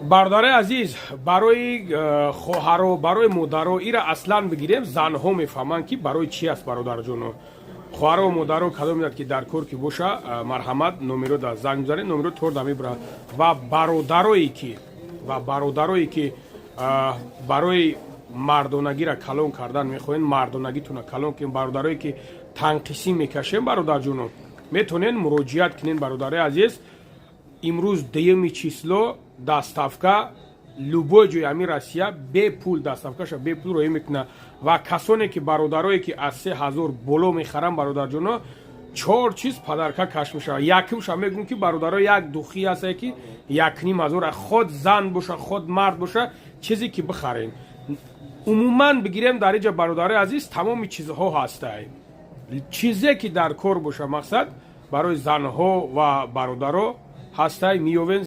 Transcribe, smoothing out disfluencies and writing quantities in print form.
бародари азиз, барои хоҳаро, барои модаро ира аслан бигирем, занҳо мефаҳманд ки барои чи аст бародарҷоно. хоҳаро модаро кадом меяд ки дар кор ки боша, марҳамат, номеро да занг бизанед, номеро торда мебарад. Ва бародарое ки барои мардонагиро калон кардан мехоҳед, мардонагитона калон кунед, бародарое ки танқисӣ мекашем, бародарҷоно, метавонед муроҷиат кунед. бародари азиз, имрӯз 2 число даставка любой ҷои ҳами Россия бепул, даставкаша бепул роӣ мекунад. ва касоне ки бародарое ки аз 3000 боло мехаранд, бародарҷоно, 4 чиз падарка кашф мешавад. Якимша мегӯм ки бародаро як духӣ ҳастае ки 1500, ход зан боша, ход мард боша, чизе ки бихарем. умуман бигирем дар инҷа бародари азиз тамоми чизҳо ҳастае. чизе ки дар кор боша, мақсад барои занҳо ва бародаро ҳастае, меёвем.